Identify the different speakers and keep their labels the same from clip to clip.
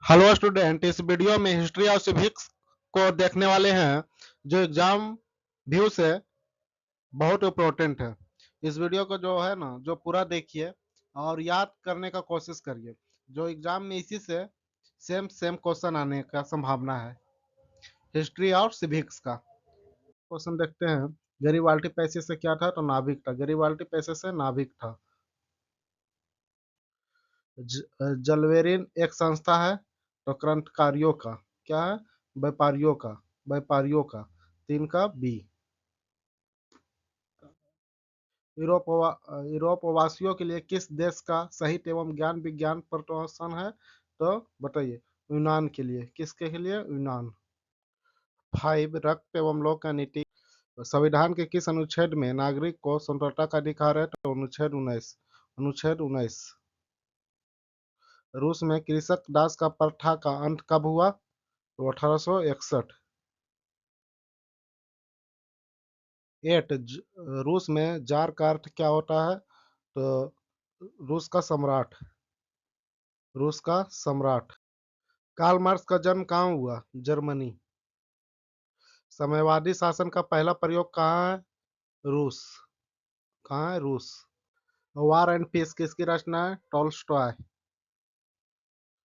Speaker 1: Hello student, इस video में history और सिविक्स को देखने वाले हैं जो एग्जाम व्यू से बहुत इम्पोर्टेंट है। इस वीडियो को जो है ना जो पूरा देखिए और याद करने का कोशिश करिए। जो एग्जाम में इसी से सेम सेम क्वेश्चन आने का संभावना है हिस्ट्री और सिविक्स का। क्वेश्चन देखते हैं। गैरीबाल्टी पैसे से क्या था? तो नाभिक था। गैरीबाल्टी पैसे से नाभिक था। जलवेरिन एक संस्था है तो क्रांतिकारियों का क्या है? व्यापारियों का। व्यापारियों का 3 का बी। यूरोपवासियों के लिए किस देश का साहित्य एवं ज्ञान विज्ञान प्रकाशन है? तो बताइए। यूनान के लिए। किसके के लिए? यूनान। 5 रक्त एवं लोक का नीति। संविधान के किस अनुच्छेद में नागरिक को स्वतंत्रता का अधिकार है? तो अनुच्छेद 19। अनुच्छेद 19। रूस में कृषक दास का प्रथा का अंत कब हुआ? तो 1861। 8 रूस में जार का अर्थ क्या होता है? तो रूस का सम्राट। रूस का सम्राट। कार्ल मार्क्स का जन्म कहाँ हुआ? जर्मनी। साम्यवादी शासन का पहला प्रयोग कहाँ है? रूस। कहाँ है? रूस। वार एंड पीस किसकी रचना है? टॉल्स्टॉय।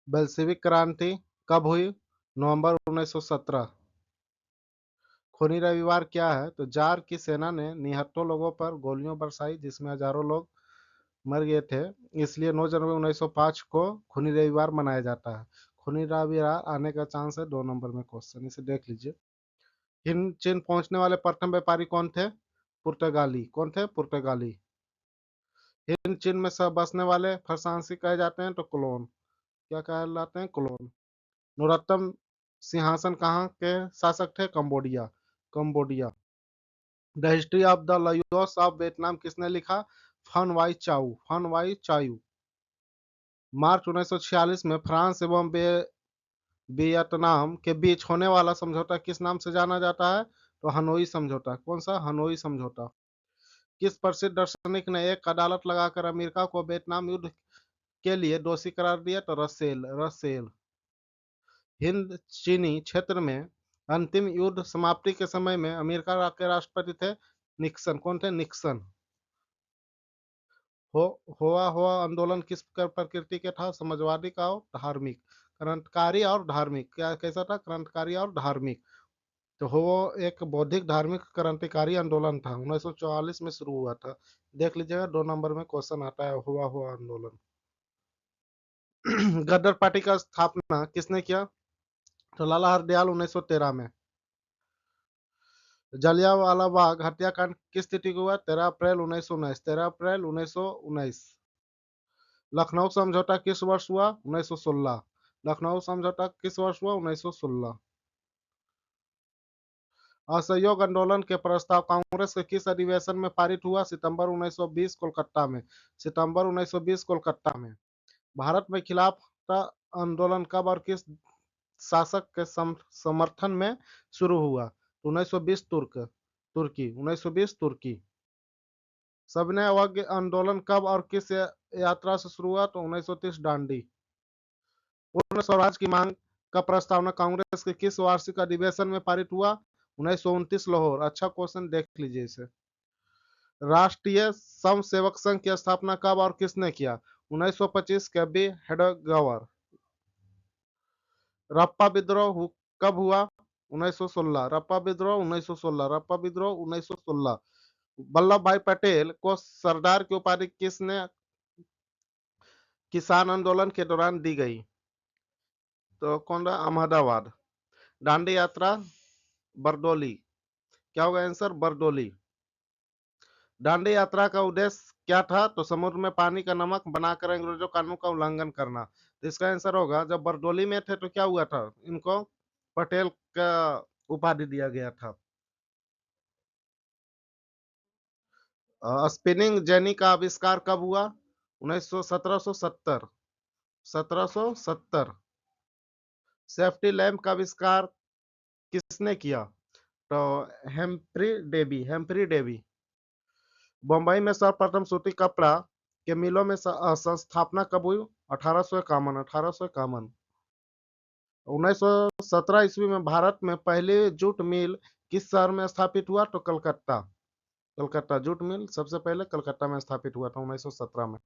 Speaker 1: बेल्शेविक क्रांति कब हुई? नवंबर 1917। खूनी रविवार क्या है? तो जार की सेना ने निहत्थों लोगों पर गोलियां बरसाई जिसमें हजारों लोग मर गए थे। इसलिए 9 जनवरी 1905 को खूनी रविवार मनाया जाता है। खूनी रविवार आने का चांस है 2 नंबर में क्वेश्चन, इसे देख लीजिए। हिंद चीन पहुंचने वाले प्रथम व्यापारी कौन थे? पुर्तगाली। कौन थे? पुर्तगाली। हिंद चीन में सब बसने वाले फरसांसी कहे जाते हैं तो क्लोन। क्या कहलाते हैं? क्लोन। नरोत्तम सिंहासन कहाँ के शासक थे? Cambodia. Cambodia. The history of the Laos of Vietnam किसने लिखा? Phan Boi Chau. Phan Boi Chau. March 1946 में फ्रांस एवं वियतनाम के बीच होने वाला समझौता किस नाम से जाना जाता है? तो हनोई समझौता। कौन सा? हनोई समझौता। किस प्रसिद्ध दार्शनिक ने एक अदालत लगाकर अमेरिका को वियतनाम युद्ध के लिए दोषी करार दिया? तो रसेल। रसेल। हिंद चीनी क्षेत्र में अंतिम युद्ध समाप्ति के समय में अमेरिका के राष्ट्रपति थे निक्सन। कौन थे? निक्सन। हो हुआ आंदोलन किस प्रकृति के था? समाजवादी का और धार्मिक। क्रांतिकारी और धार्मिक। क्या कैसा था? क्रांतिकारी और धार्मिक। तो वो एक बौद्धिक धार्मिक क्रांतिकारी आंदोलन था। 1944 में शुरू हुआ था। देख लीजिएगा 2 नंबर में क्वेश्चन आता है हुआ आंदोलन। गदर पार्टी का स्थापना किसने किया? तो लाला हरदयाल 1913 में। जलियांवाला बाग हत्याकांड किस तिथि को हुआ? 13 अप्रैल 1919। 13 अप्रैल 1919। लखनऊ समझौता किस वर्ष हुआ? 1916। लखनऊ समझौता किस वर्ष हुआ? 1916। असहयोग आंदोलन के प्रस्ताव कांग्रेस के किस अधिवेशन में पारित हुआ? सितंबर 1920 कोलकाता में। सितंबर 1920 कोलकाता में। भारत में खिलाफत आंदोलन कब और किस शासक के समर्थन में शुरू हुआ? 1920 तुर्की। 1920 तुर्की। सविनय अवज्ञा आंदोलन कब और किस यात्रा से शुरू हुआ? तो 1930 दांडी। पूर्ण स्वराज की मांग का प्रस्तावना कांग्रेस के किस वार्षिक अधिवेशन में पारित हुआ? 1929 लाहौर। अच्छा क्वेश्चन, देख लीजिए इसे। राष्ट्रीय स्वयंसेवक संघ की स्थापना कब और किसने किया? 1925 के हेडगवर। रप्पा विद्रोह कब हुआ? 1916। रप्पा विद्रोह 1916। रप्पा विद्रोह 1916। वल्लभ भाई पटेल को सरदार की उपाधि किसने किसान आंदोलन के दौरान दी गई? तो कौन रहा? अहमदाबाद। दांडी यात्रा बरदोली। क्या होगा आंसर? बरदोली। दांडी यात्रा का उद्देश्य क्या था? तो समुद्र में पानी का नमक बनाकर अंग्रेजों कानून का उल्लंघन करना। तो इसका आंसर होगा जब बरदोली में थे तो क्या हुआ था? इनको पटेल का उपाधि दिया गया था। स्पिनिंग जेनी का आविष्कार कब हुआ? 1770। 1770। सेफ्टी लैंप का आविष्कार किसने किया? तो Humphrey Davy. Humphrey Davy. Bombay में सर्वप्रथम सूती कपड़ा के मिलों में संस्थापना कब हुई? 1851। 1851। 1917 ईस्वी में भारत में पहली जूट मिल किस शहर में स्थापित हुआ? तो कलकत्ता। कलकत्ता जूट मिल सबसे पहले कलकत्ता में स्थापित हुआ था 1917 में।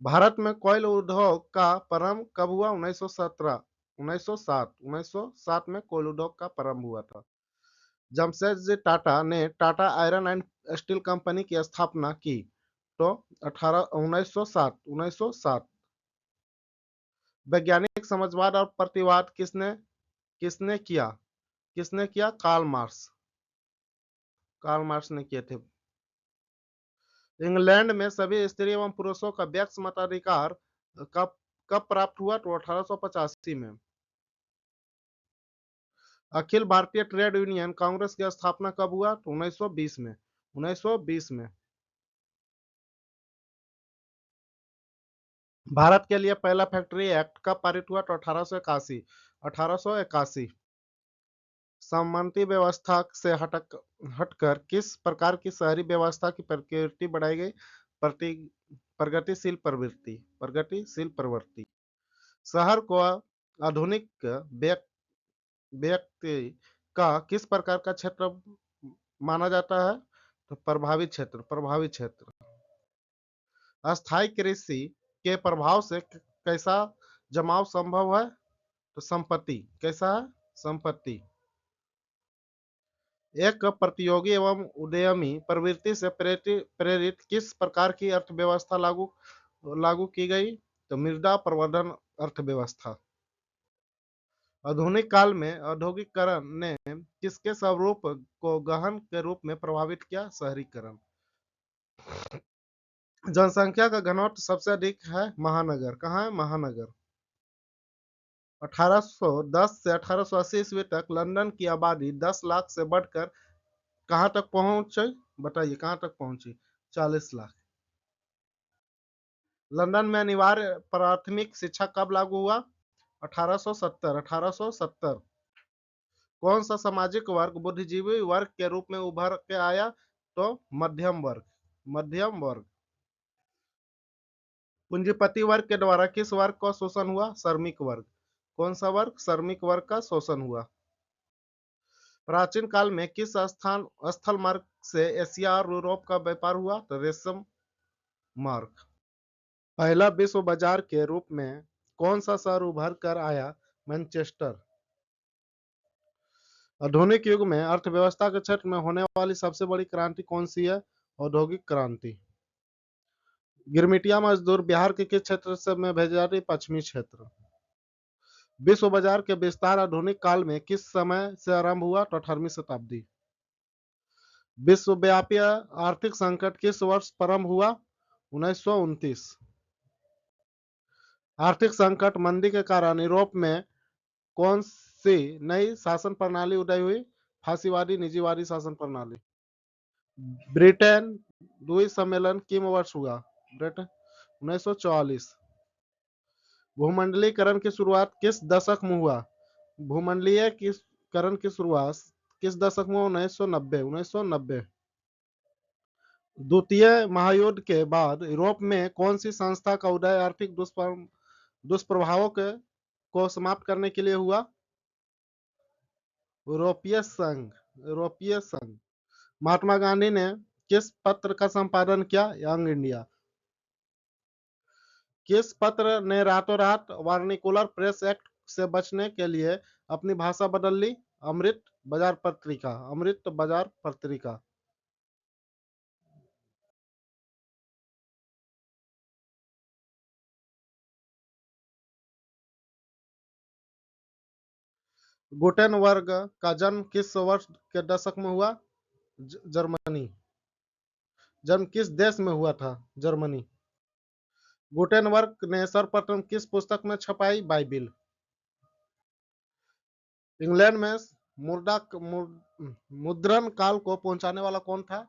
Speaker 1: भारत में कोयल उद्योग का प्रारंभ कब हुआ? 1917 1907 1907 में कोयल उद्योग का प्रारंभ हुआ था। जमशेदजी टाटा ने Tata iron and steel company की स्थापना की तो 1907 वैज्ञानिक समाजवाद और प्रतिवाद किसने किसने किया किसने किया? कार्ल मार्क्स ने किए थे। इंग्लैंड में सभी स्त्री एवं पुरुषों का व्यक्ति मताधिकार कब कब प्राप्त हुआ? तो 1885 में। अखिल भारतीय ट्रेड यूनियन कांग्रेस की स्थापना कब हुआ? तो 1920 में। 1920 में। भारत के लिए पहला फैक्ट्री एक्ट कब पारित हुआ? तो 1881। सम्मति व्यवस्था से हटकर किस प्रकार की शहरी व्यवस्था की प्रकृति बढ़ाई गई? प्रगतिशील प्रवृत्ति। शहर को आधुनिक व्यक्ति का किस प्रकार का क्षेत्र माना जाता है? तो प्रभावित क्षेत्र। अस्थायी कृषि के प्रभाव से कैसा जमाव संभव है? तो संपत्ति। कैसा है? संपत्ति। एक प्रतियोगी एवं उद्यमी प्रवृत्ति से प्रेरित किस प्रकार की अर्थव्यवस्था लागू की गई? तो मृदा प्रवर्धन अर्थव्यवस्था। आधुनिक काल में औद्योगिकरण ने किसके स्वरूप को गहन के रूप में प्रभावित किया? शहरीकरण। जनसंख्या का घनत्व सबसे अधिक है महानगर। कहाँ है? महानगर। 1810 से 1880 ईस्वी तक लंदन की आबादी 10 लाख से बढ़कर कहां तक पहुंची? बताइए कहां तक पहुंची? 40 लाख। लंदन में अनिवार्य प्राथमिक शिक्षा कब लागू हुआ? 1870। कौन सा सामाजिक वर्ग बुद्धिजीवी वर्ग के रूप में उभर के आया? तो मध्यम वर्ग। पूंजीपति वर्ग के द्वारा किस वर्ग का शोषण हुआ? श्रमिक वर्ग। कौन सा वर्ग? श्रमिक वर्ग का शोषण हुआ। प्राचीन काल में किस स्थल मार्ग से एशिया और यूरोप का व्यापार हुआ? तो रेशम मार्ग। पहला विश्व बाजार के रूप में कौन सा शहर उभर कर आया? मैनचेस्टर। आधुनिक युग में अर्थव्यवस्था के क्षेत्र में होने वाली सबसे बड़ी क्रांति कौन सी है? औद्योगिक क्रांति। गिरमिटिया मजदूर बिहार के किस क्षेत्र से में भेजे जाते हैं? पश्चिमी क्षेत्र। विश्व बाजार के विस्तार आधुनिक काल में किस समय से आरंभ हुआ? तो 18वीं शताब्दी। विश्वव्यापी आर्थिक संकट किस वर्ष प्रारंभ हुआ? 1929। आर्थिक संकट मंदी के कारण यूरोप में कौन सी नई शासन प्रणाली उदय हुई? फांसीवादी निजीवादी शासन प्रणाली। ब्रिटेन द्वीप सम्मेलन किम वर्ष हुआ? ब्रिटेन 1944। भूमंडलीकरण की शुरुआत किस दशक में हुआ? भूमंडलीकरण की शुरुआत किस दशक में? 1990। द्वितीय महायुद्ध के बाद यूरोप में कौन सी संस्था का उदय आर्थिक दुष्प्रभावों को समाप्त करने के लिए हुआ? यूरोपीय संघ। महात्मा गांधी ने किस पत्र का संपादन किया? Young India. किस पत्र ने रातों रात वर्निकुलर प्रेस एक्ट से बचने के लिए अपनी भाषा बदल ली? अमृत बाजार पत्रिका। गुटेनबर्ग का जन्म किस वर्ष के दशक में हुआ? जर्मनी। जन्म किस देश में हुआ था? जर्मनी। गुटेनबर्ग ने सर्वप्रथम किस पुस्तक में छपाई? बाइबिल। इंग्लैंड में मुद्रण काल को पहुंचाने वाला कौन था?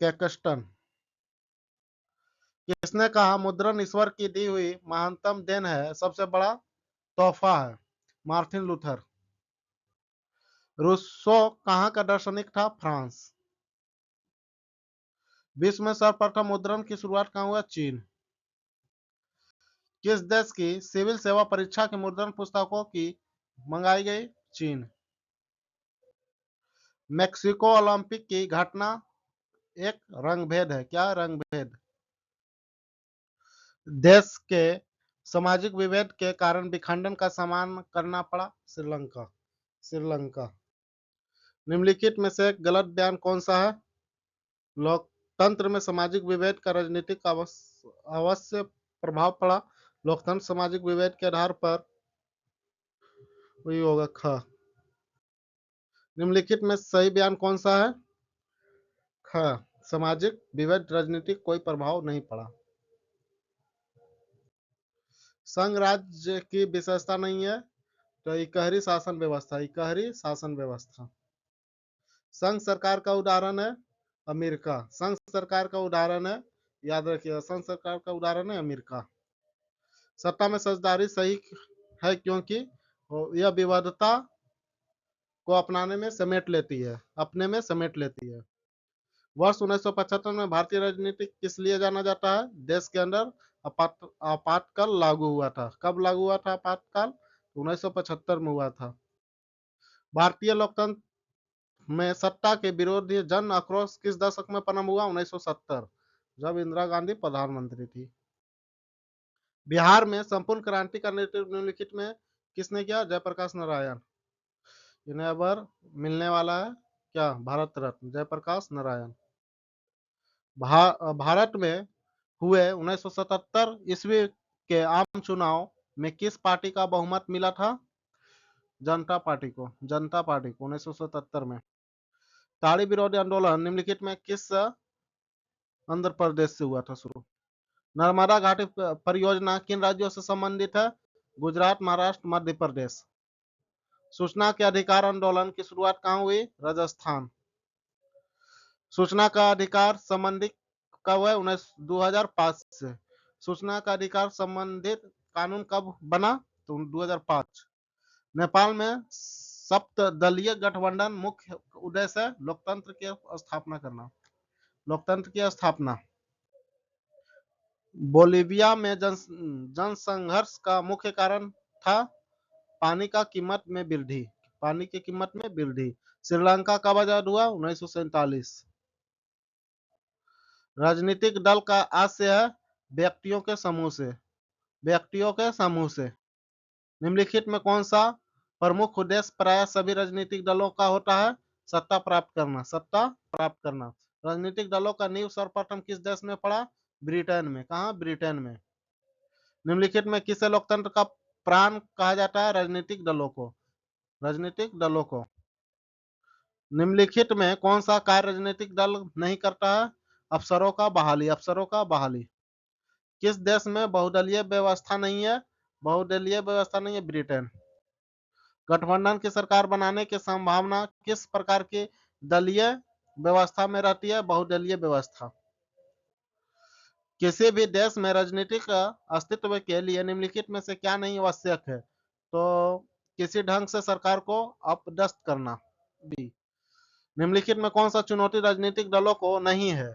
Speaker 1: कैक्सटन। किसने कहा मुद्रण ईश्वर की दी हुई महानतम देन है, सबसे बड़ा तोहफा है? Martin Luther. रूसो कहाँ का दार्शनिक था? फ्रांस। विश्व में सर्वप्रथम मुद्रण की शुरुआत कहाँ हुआ? चीन। किस देश की सिविल सेवा परीक्षा की मुद्रण पुस्तकों की मंगाई गई? चीन। मेक्सिको ओलंपिक की घटना एक रंगभेद है। क्या रंगभेद? देश के सामाजिक विभेद के कारण विखंडन का सामना करना पड़ा? श्रीलंका। श्रीलंका। निम्नलिखित में से गलत बयान कौन सा है? लोकतंत्र में सामाजिक विभेद का राजनीतिक अवश्य प्रभाव पड़ा। लोकतंत्र सामाजिक विभेद के आधार पर वही होगा ख। निम्नलिखित में सही बयान कौन सा है? ख। सामाजिक विभेद राजनीतिक कोई प्रभाव नहीं पड़ा। संघ राज्य की विशेषता नहीं है तो इकहरी शासन व्यवस्था। इकहरी शासन व्यवस्था। संघ सरकार का उदाहरण है अमेरिका। संघ सरकार का उदाहरण है, याद रखिएगा, संघ सरकार का उदाहरण है अमेरिका। सत्ता में साझेदारी सही है क्योंकि यह विविधता को अपनाने में समेट लेती है, अपने में समेट लेती है। वर्ष 1975 में भारतीय राजनीति किस लिए जाना जाता है? देश के अंदर आपातकाल लागू हुआ था। कब लागू हुआ था आपातकाल? 1975 में हुआ था। भारतीय लोकतंत्र में सत्ता के विरोधी जन आक्रोश किस दशक में पनप हुआ? 1970, जब इंदिरा गांधी प्रधानमंत्री थी। बिहार में संपूर्ण क्रांति का नेतृत्व निम्नलिखित में किसने किया? जयप्रकाश नारायण। इन्हें अब मिलने वाला है क्या? भारत रत्न जयप्रकाश नारायण। भारत में हुए 1977 ईस्वी के आम चुनाव में किस पार्टी का बहुमत मिला था? जनता पार्टी को। जनता पार्टी को 1977 में। ताड़ी विरोधी आंदोलन निम्नलिखित में किस आंध्र प्रदेश से हुआ था शुरू? नर्मदा घाटी परियोजना किन राज्यों से संबंधित है? गुजरात, महाराष्ट्र, मध्य प्रदेश। सूचना के अधिकार आंदोलन की शुरुआत कहाँ हुई? राजस्थान। सूचना का अधिकार संबंधित कब है? 2005 से। सूचना का अधिकार संबंधित कानून कब बना? तो 2005। नेपाल में सप्तदलीय गठबंधन मुख्य उद्देश्य है लोकतंत्र की स्थापना करना। लोकतंत्र की स्थापना। बोलीविया में जनसंघर्ष का मुख्य कारण था पानी का कीमत में वृद्धि। पानी की कीमत में वृद्धि। श्रीलंका कब आजाद हुआ? 1947। राजनीतिक दल का आशय है व्यक्तियों के समूह से। व्यक्तियों के समूह से। निम्नलिखित में कौन सा प्रमुख उद्देश्य प्राय सभी राजनीतिक दलों का होता है? सत्ता प्राप्त करना। सत्ता प्राप्त करना। राजनीतिक दलों का नींव सर्वप्रथम किस देश में पड़ा? ब्रिटेन में। कहा? ब्रिटेन में। निम्नलिखित में किसे लोकतंत्र का प्राण कहा जाता है? राजनीतिक दलों को। राजनीतिक दलों को। निम्नलिखित में कौन सा कार्य राजनीतिक दल नहीं करता है? अफसरों का बहाली। अफसरों का बहाली। किस देश में बहुदलीय व्यवस्था नहीं है? बहुदलीय व्यवस्था नहीं है, ब्रिटेन। गठबंधन की सरकार बनाने की संभावना किस प्रकार की दलीय व्यवस्था में रहती है? बहुदलीय व्यवस्था। किसी भी देश में राजनीतिक अस्तित्व के लिए निम्नलिखित में से क्या नहीं आवश्यक है? तो किसी ढंग से सरकार को अपदस्थ करना। बी। निम्नलिखित में कौन सा चुनौती राजनीतिक दलों को नहीं है?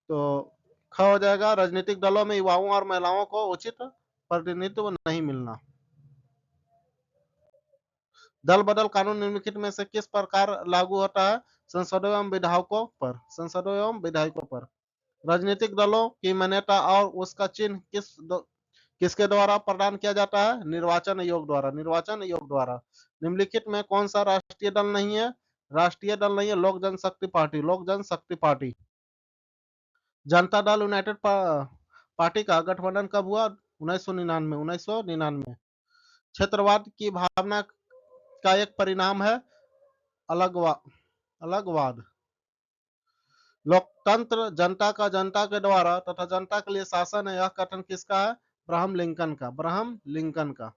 Speaker 1: तो ख हो जाएगा, राजनीतिक दलों में युवाओं और महिलाओं को उचित प्रतिनिधित्व नहीं मिलना। दल बदल कानून निम्नलिखित में से किस प्रकार लागू होता है? संसदों एवं विधायकों पर। संसदों एवं विधायकों पर। राजनीतिक दलों की मान्यता और उसका चिन्ह किसके द्वारा प्रदान किया जाता है? निर्वाचन आयोग द्वारा। निर्वाचन आयोग द्वारा। निम्नलिखित में कौन सा राष्ट्रीय दल नहीं है? राष्ट्रीय दल नहीं है लोक जनशक्ति पार्टी। लोक जनशक्ति party. Janata Dal United party का गठबंधन कब हुआ? 1999। 1999। क्षेत्रवाद की भावना का एक परिणाम है अलगवाद। लोकतंत्र जनता का जनता के द्वारा तथा जनता के लिए शासन है, यह कथन किसका है? अब्राहम लिंकन का। अब्राहम लिंकन का।